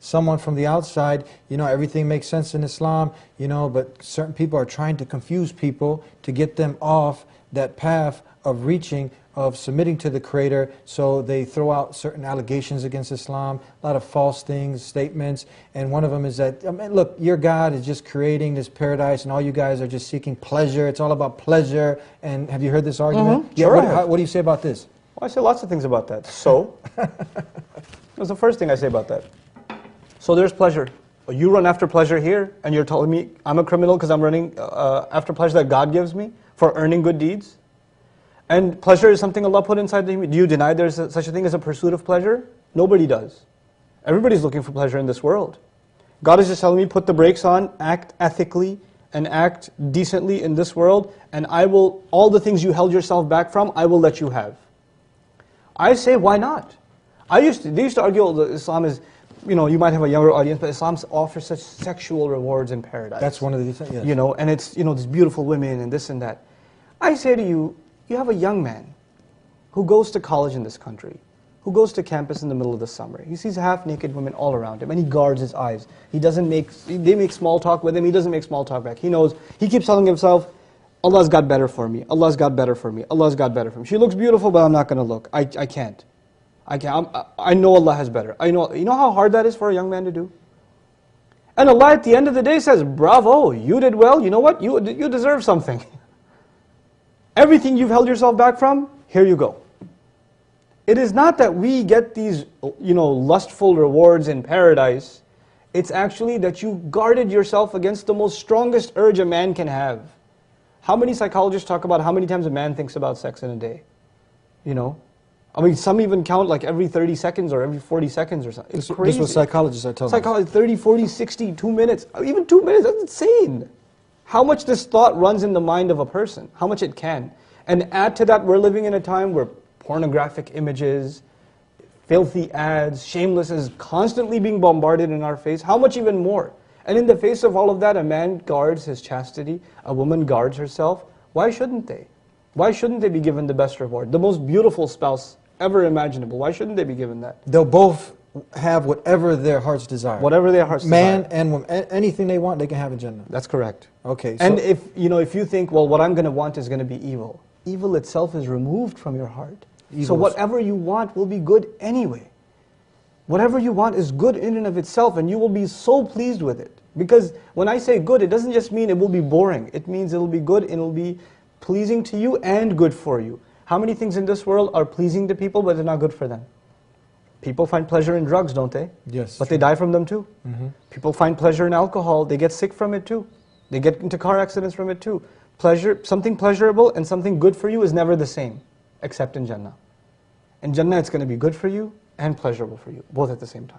someone from the outside, you know, everything makes sense in Islam, you know, but certain people are trying to confuse people to get them off that path of reaching, of submitting to the Creator, so they throw out certain allegations against Islam, a lot of false things, statements, and one of them is that, I mean, look, your God is just creating this paradise and all you guys are just seeking pleasure, it's all about pleasure, and have you heard this argument? Mm-hmm. Sure. What do you say about this? Well, I say lots of things about that. So, that's the first thing I say about that. So there's pleasure. You run after pleasure here, and you're telling me I'm a criminal because I'm running after pleasure that God gives me for earning good deeds? And pleasure is something Allah put inside the human. Do you deny there's such a thing as a pursuit of pleasure? Nobody does. Everybody's looking for pleasure in this world. God is just telling me, put the brakes on, act ethically, and act decently in this world, and I will, all the things you held yourself back from, I will let you have. I say, why not? They used to argue that Islam is, you know, you might have a younger audience, but Islam offers such sexual rewards in paradise. That's one of the things, yes. You know, and it's, you know, these beautiful women and this and that. I say to you, you have a young man who goes to college in this country, who goes to campus in the middle of the summer. He sees half-naked women all around him, and he guards his eyes. They make small talk with him, he doesn't make small talk back. He knows, he keeps telling himself, Allah's got better for me, Allah's got better for me, Allah's got better for me. She looks beautiful, but I'm not going to look. I can't. I know Allah has better. You know how hard that is for a young man to do? And Allah at the end of the day says, bravo, you did well, you know what? You deserve something. Everything you've held yourself back from, here you go. It is not that we get these, you know, lustful rewards in paradise. It's actually that you guarded yourself against the most strongest urge a man can have. How many psychologists talk about how many times a man thinks about sex in a day? You know? I mean, some even count like every 30 seconds or every 40 seconds or something. It's crazy. This is what psychologists are telling us. Psychologists, 30, 40, 60, 2 minutes, even 2 minutes, that's insane. How much this thought runs in the mind of a person, how much it can. And add to that, we're living in a time where pornographic images, filthy ads, shameless is constantly being bombarded in our face. How much even more? And in the face of all of that, a man guards his chastity, a woman guards herself. Why shouldn't they? Why shouldn't they be given the best reward? The most beautiful spouse ever imaginable. Why shouldn't they be given that? They'll both have whatever their hearts desire. Whatever their hearts desire. Man and woman, anything they want, they can have in Jannah. That's correct. Okay. So And if you think, well, what I'm going to want is going to be evil. Evil itself is removed from your heart. So whatever you want will be good anyway. Whatever you want is good in and of itself, and you will be so pleased with it. Because when I say good, it doesn't just mean it will be boring. It means it will be good and it will be pleasing to you and good for you. How many things in this world are pleasing to people but they're not good for them? People find pleasure in drugs, don't they? Yes. But they die from them too. Mm-hmm. People find pleasure in alcohol, they get sick from it too. They get into car accidents from it too. Pleasure, something pleasurable and something good for you is never the same, except in Jannah. In Jannah it's going to be good for you and pleasurable for you, both at the same time.